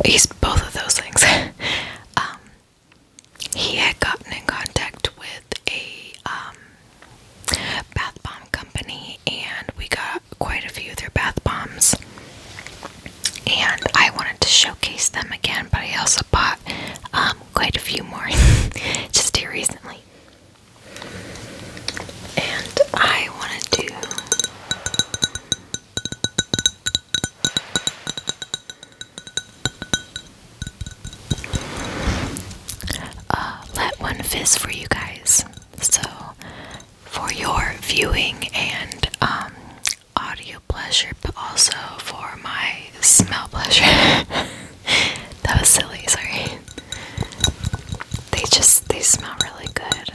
he's both of those things. He had gotten in contact with a bath bomb company, and we got quite a few of their bath bombs. And I wanted to showcase them again, but I also bought quite a few more just here recently. And I wanted to let one fizz for you guys. So, for your viewing and audio pleasure, but also for my smell pleasure. That was silly, sorry. They smell really good.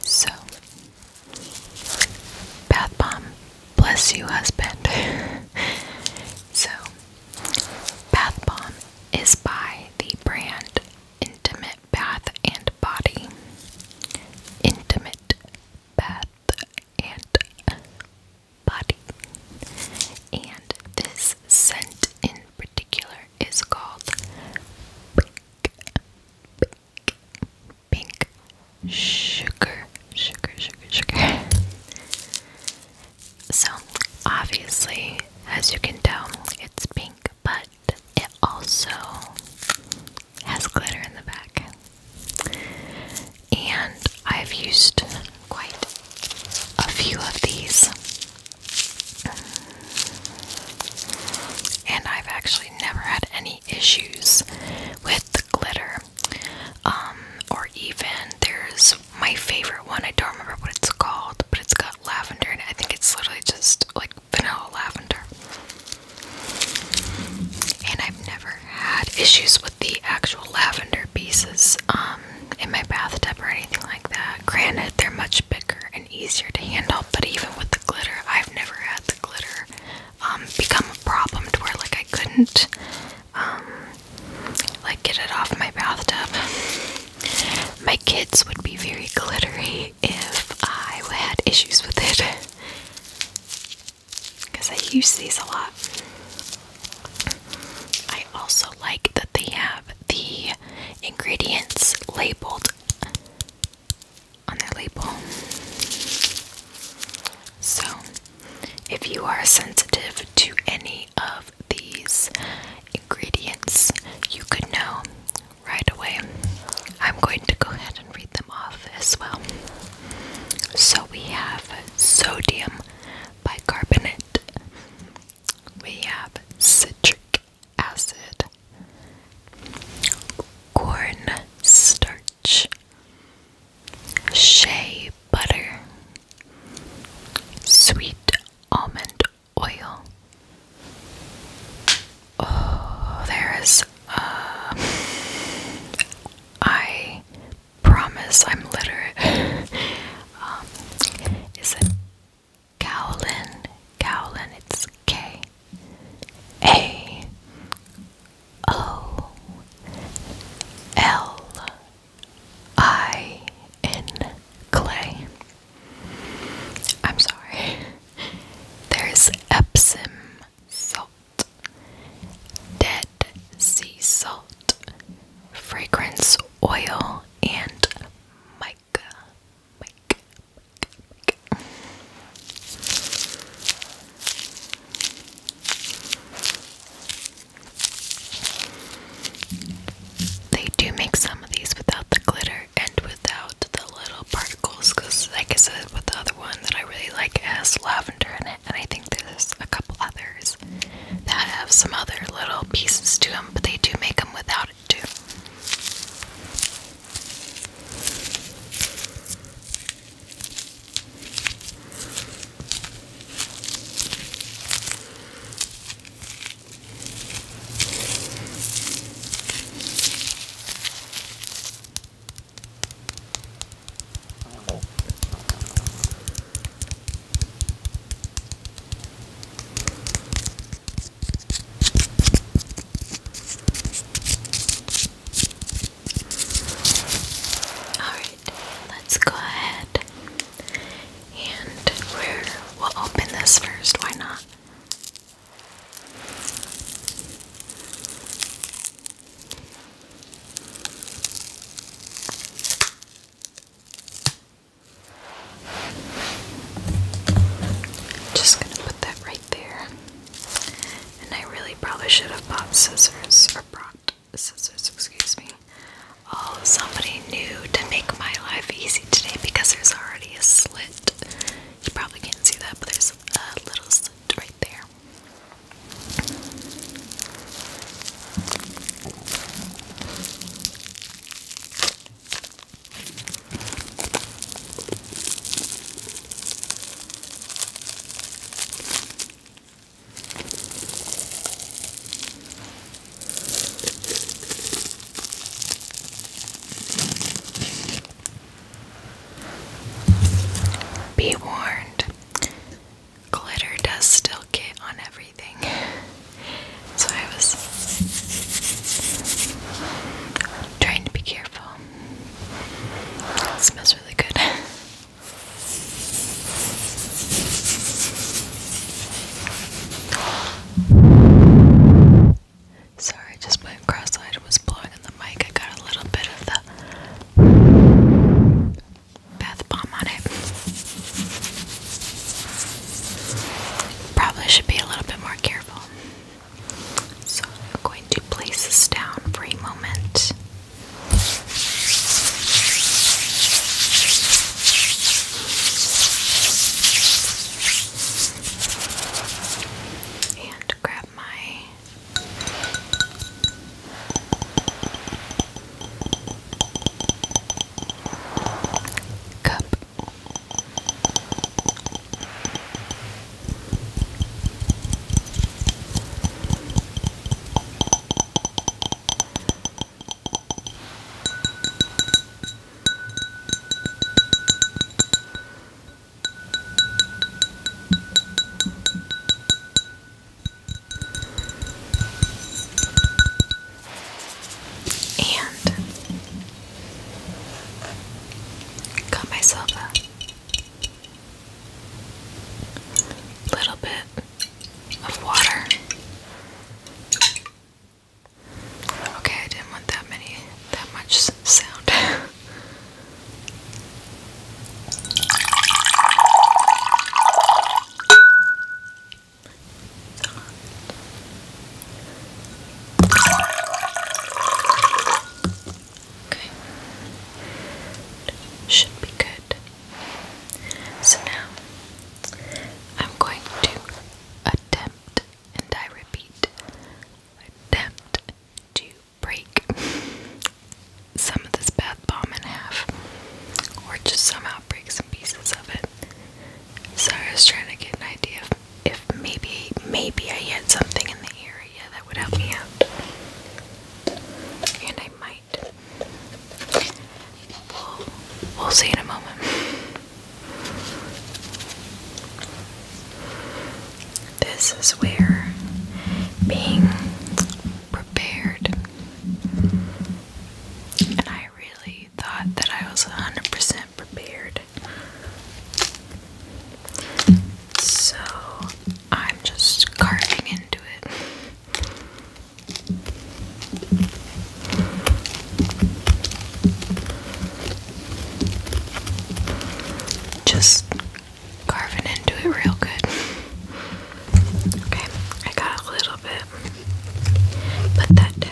So, bath bomb, bless you, husband. So, bath bomb is by the brand Intimate Bath and Body. Intimate Bath and Body. And this scent in particular is called Pink Sugar. So, obviously, as you can tell, it's pink, but it also has glitter in the back. And I've used quite a few of these. And I've actually never had any issues with the glitter. Or even there's my favorite one, I don't remember what it's called, but it's got lavender in it. I think it's literally just like vanilla lavender. And I've never had issues with the actual lavender pieces in my bathtub or anything like that. Granted, they're much bigger and easier to handle, but even with the glitter, I've never had the glitter become a problem to where like I couldn't like get it off my bathtub. My kids would be very glittery if I had issues with it, because I use these a lot. I also like that they have the ingredients labeled on their label. So, if you are sensitive to any of these ingredients, you could know right away. I'm going to go ahead and read them off as well. So we have sodium bicarbonate. We have citric acid, corn starch, shea butter, sweet almond oil. Oh, there is I promise I'm literate. Is it kaolin? Kaolin, it's Kaolin, clay. I'm sorry. There's Epsom salt, Dead Sea salt, fragrance oil, and mica scissors, or brought scissors, excuse me. Oh, somebody new to make my life easy today because there's already a slit. You probably can't see that, but there's a little slit right there. Be warned, glitter does still get on everything. So I was trying to be careful. It smells really good. Sorry, just went cross-eyed. It was blowing in the mic. I got a little bit of the bath bomb on it. Probably should be a little bit more careful. So I'm going to place this down for a moment. And grab my cup. And got myself a little bit of water. Okay, I didn't want that much sound. Okay. Should be good. So now I'm going to attempt, and I repeat, attempt to break some of this bath bomb in half, or just somehow break some pieces of it. So I was trying to get an idea of if maybe I had something in the area that would help me out. And I might. We'll see in a moment. This is where being prepared, and I really thought that I was 100% prepared. So I'm just carving into it. Just carving into it real good. Okay, I got a little bit. Put that down.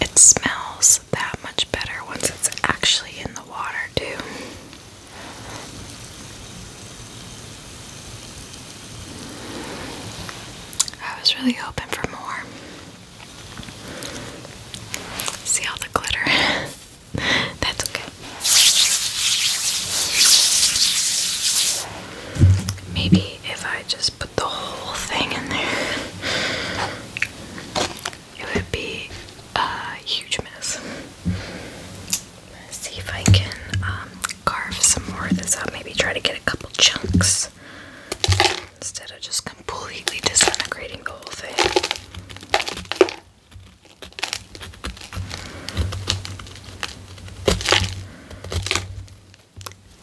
It smells that much better once it's actually in the water too. I was really hoping for more. See all the glitter? That's okay. Maybe if I just put the whole thing in there, it would be a huge mess. Let's see if I can carve some more of this out. Maybe try to get a couple chunks instead of just completely disintegrating the whole thing.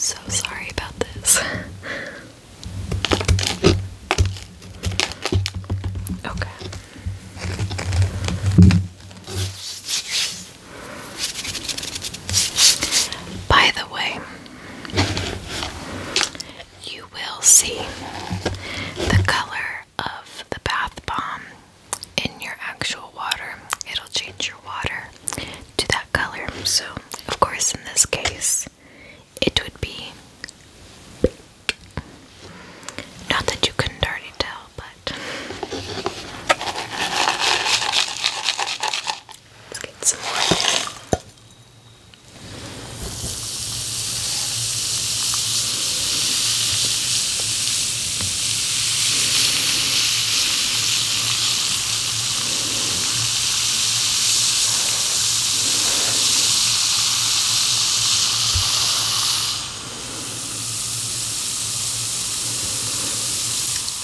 So sorry about this. Okay. By the way, you will see the color of the bath bomb in your actual water. It'll change your water to that color. So, of course, in this case, it would be, not that you couldn't already tell, but let's get some more.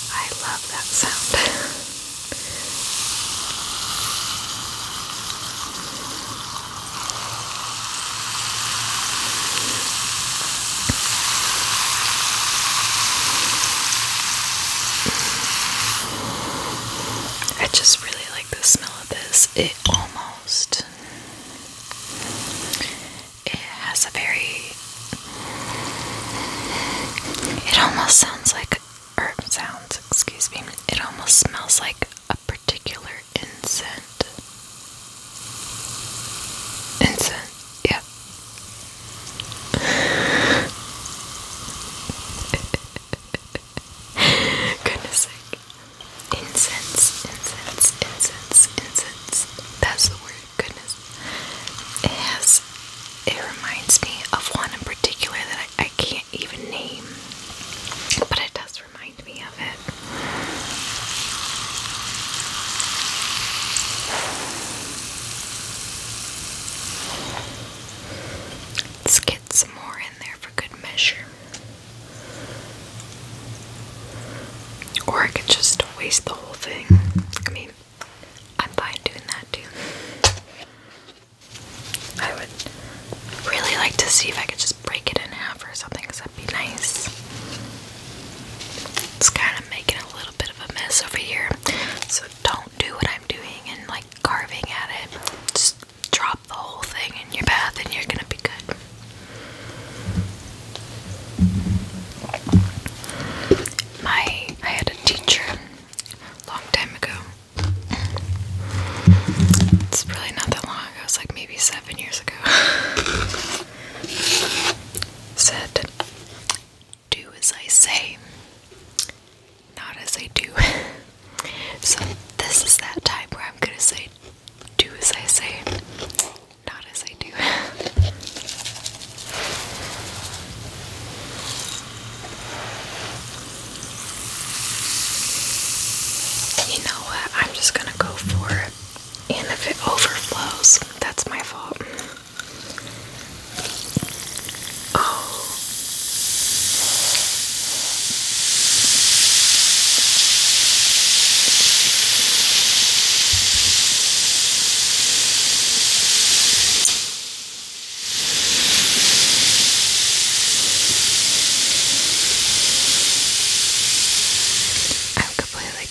I love that sound. I just really like the smell of this. It has a very, it almost sounds like, or sounds, excuse me, it almost smells like a particular incense. Yeah. Goodness sake. Incense. That's the word, goodness. It reminds me of one in particular that I can't even name, but it does remind me of it. Let's get some more in there for good measure. Or I could just waste the whole thing. I mean, I'm fine doing that too. I would really like to see if I could just break it in half or something, because that'd be nice. It's kind of making a little bit of a mess over here, so don't do what I'm doing and like carving at it. Just drop the whole thing in your bath and you're gonna be good. I had a teacher a long time ago. It's really not that long ago. It's like maybe 7 years ago. Said, do as I say, not as I do. So this is that time where I'm gonna say, do as I say, not as I do. You know what? I'm just gonna go for it. And if it overflows, that's my fault. Oh. I'm completely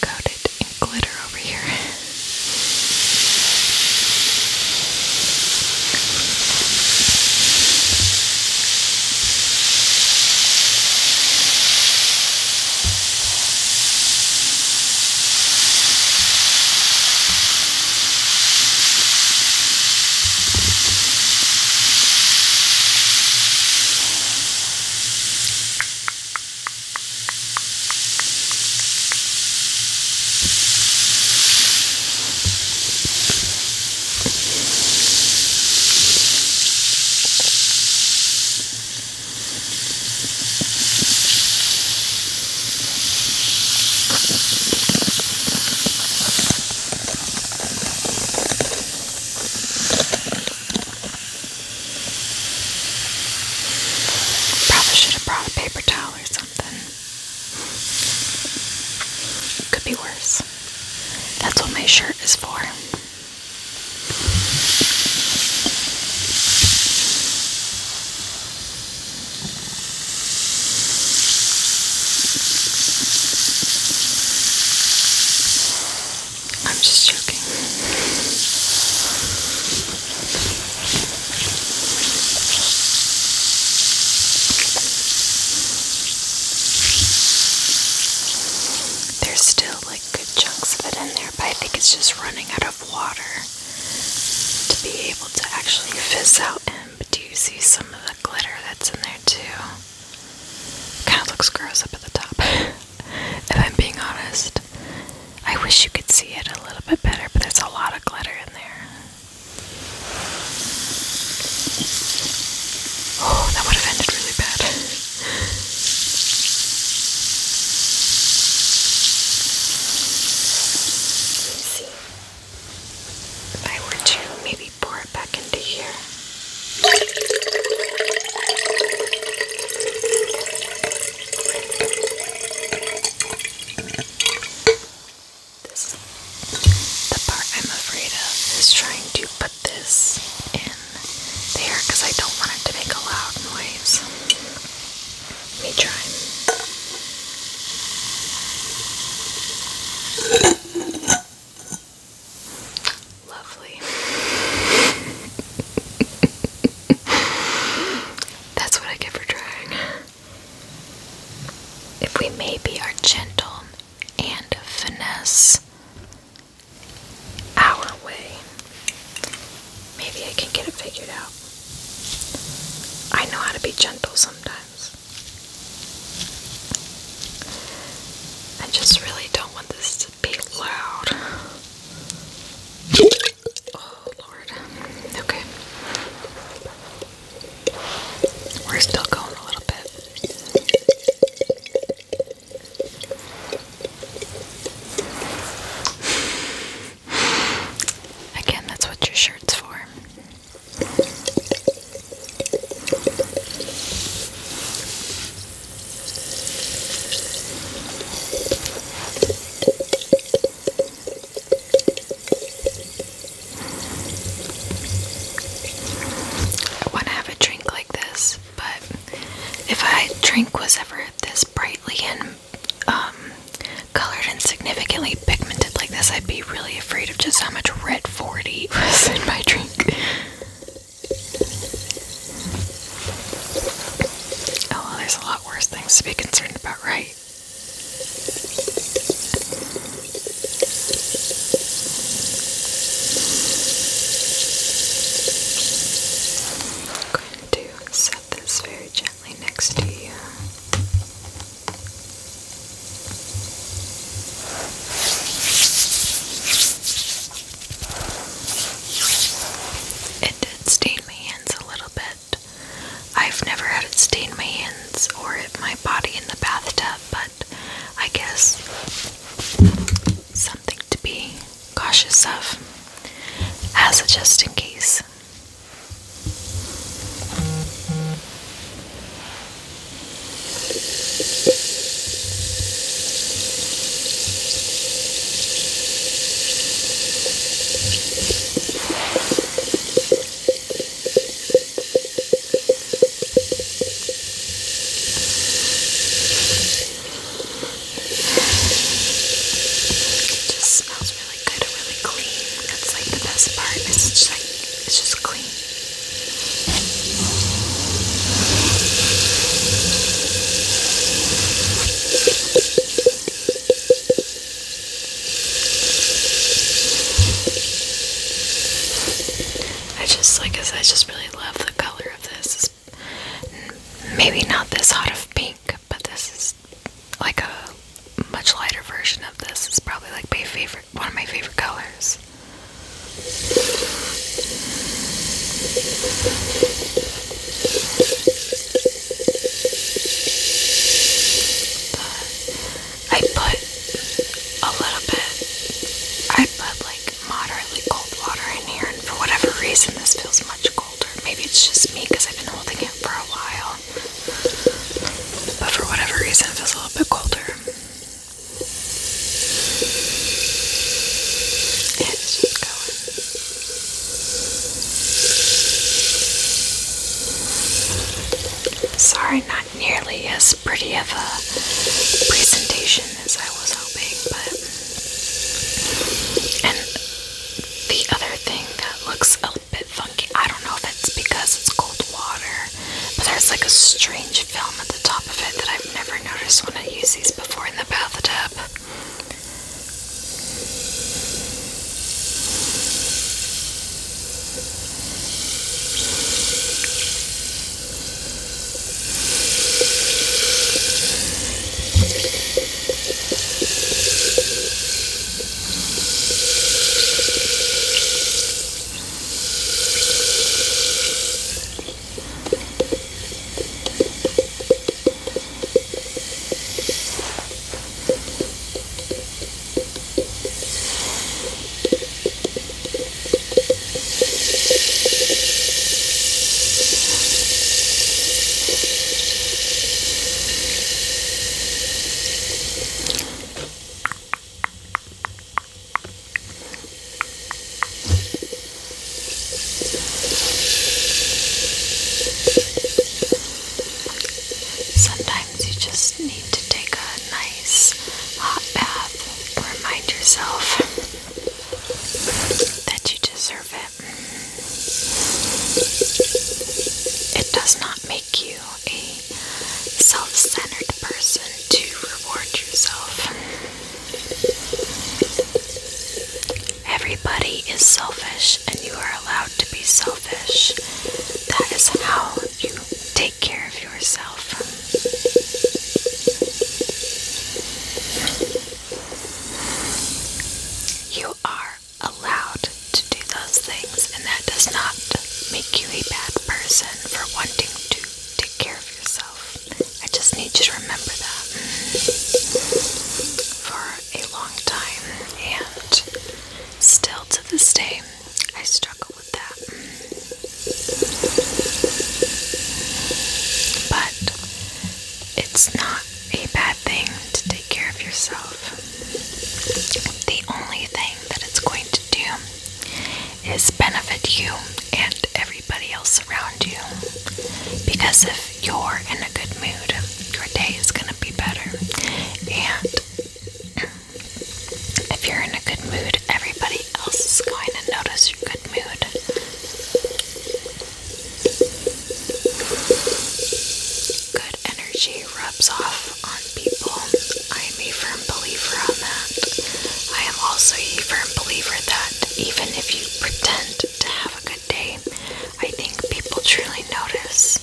coated in glitter over here. Probably should have brought a paper towel or something. Could be worse. That's what my shirt is for. fizz out in, but do you see some of the glitter that's in there too? Kind of looks gross up at the top, if I'm being honest. I wish you could see it a little bit better, but there's a lot of glitter in there. Oh, that would have ended really bad. Let me see. If I were to maybe pour it back into here. This is the part I'm afraid of, is trying to put this in there because I don't want it to make a loud noise. Let me try. Lovely. That's what I get for trying. If we maybe are gentle and finesse our way, maybe I can get it figured out. I know how to be gentle sometimes. I just really don't want this to be loud. Oh, Lord. Okay. We're still going a little bit. Again, that's what your shirt's for. I want to have a drink like this, but if a drink was ever this brightly and colored and significantly pigmented like this, I'd be really afraid of just how much red 40 was in my drink. Oh, well, there's a lot worse things to be concerned about, right? I'm going to set this very gently next to you. It did stain my hands a little bit. I've never had it stain my hands or my body in the bathtub, but I guess something to be cautious of as a just in case. Smells really good and really clean. That's like the best part. It's just clean. I just really love the color of this. Maybe not this hot of pink, but this is like a much lighter version of this. It's probably like one of my favorite colors. I put like moderately cold water in here, and for whatever reason this feels much colder. Maybe it's just me because I've been holding it for a while. But for whatever reason it feels a little bit colder. It's just going. Sorry, not nearly as pretty of a presentation as I was hoping, but... And the other thing that looks a bit funky, I don't know if it's because it's cold water, but there's like a strange film at the top of it that I've never noticed when I use these before in the bathtub. need you to remember that for a long time, and still to this day, I struggle with that. But it's not a bad thing to take care of yourself. The only thing that it's going to do is benefit you and everybody else around you. Because if you're in a good mood, your day is going to be better. And if you're in a good mood, everybody else is going to notice your good mood. Good energy rubs off on people. I am a firm believer on that. I am also a firm believer that even if you pretend to have a good day, I think people truly notice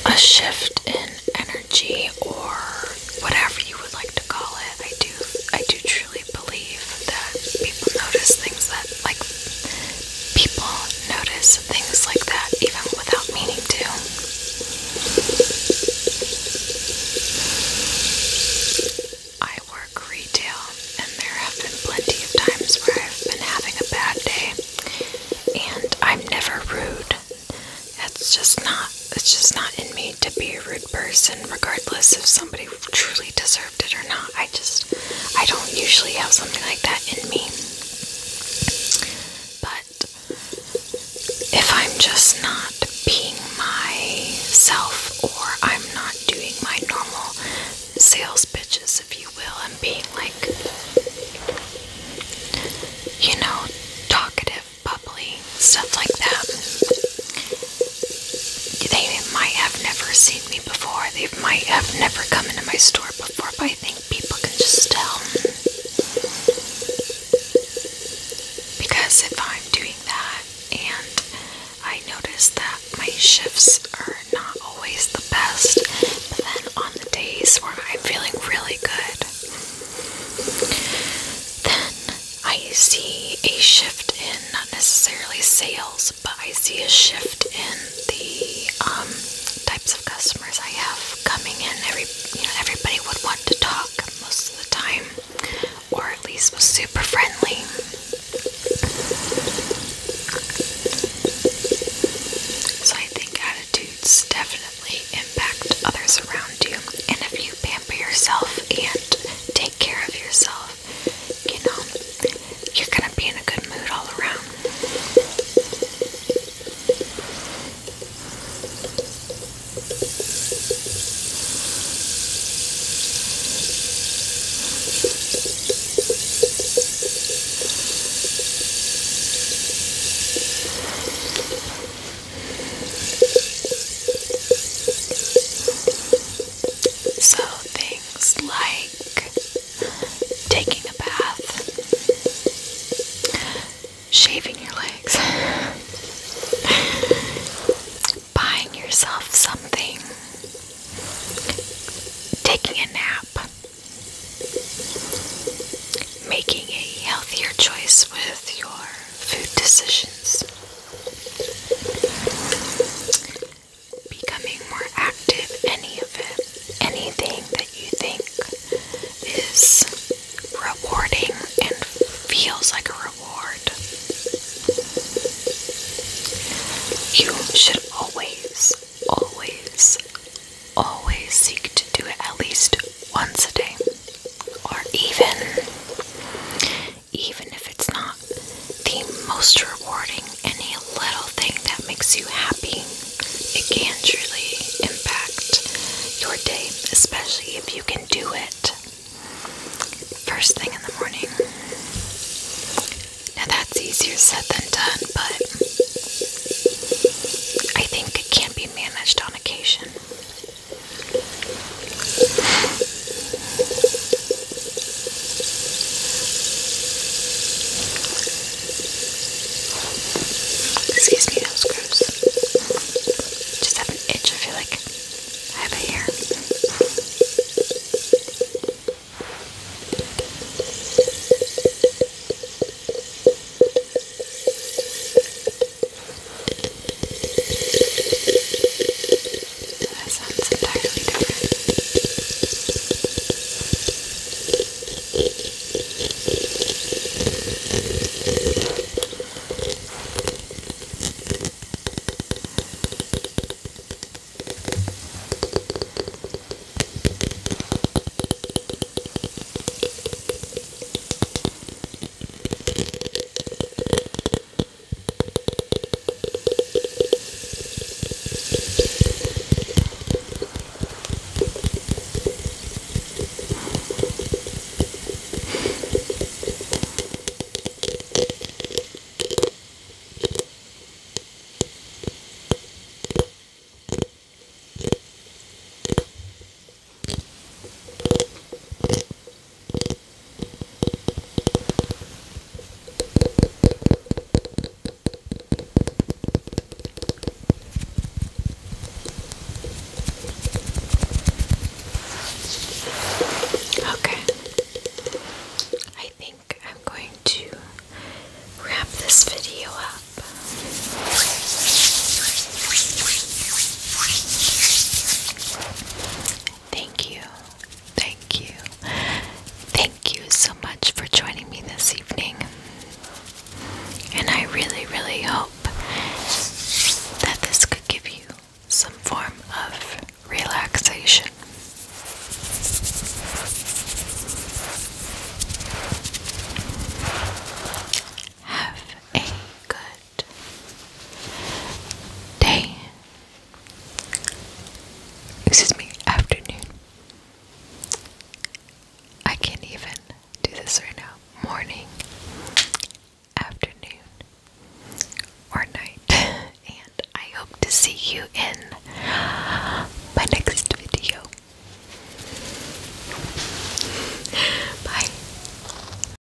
a shift in energy, or whatever you would like to call it. I do truly believe that people notice things like that even without meaning to. I work retail, and there have been plenty of times where I've been having a bad day, and I'm never rude. It's just not in me to be a rude person, regardless if somebody truly deserved it or not. I don't usually have something like that in me. But if I'm just not being myself, or I'm not doing my normal sales pitches, if you will, and being like, talkative, bubbly, stuff like that, they might have never seen me before. They might have never come into my store before, but I think people can just tell. Because if I'm doing that and I notice that my shifts are not always the best, but then on the days where I'm feeling really good, then I see a shift in, not necessarily sales, but I see a shift in the types of customers I have coming in. Everybody would want to talk most of the time, or at least was super friendly. So I think attitudes definitely impact others around you, and if you pamper yourself and take care of yourself, you're gonna be in a good mood all around. So things like taking a bath, shaving your legs, buying yourself something, taking a nap, making a healthier choice with your food decisions, becoming more active, anything that you think is rewarding and feels like a reward. You should always seek to do it at least once a day, or even if it's not the most rewarding, any little thing that makes you happy, it can truly impact your day, especially if you can do it first thing in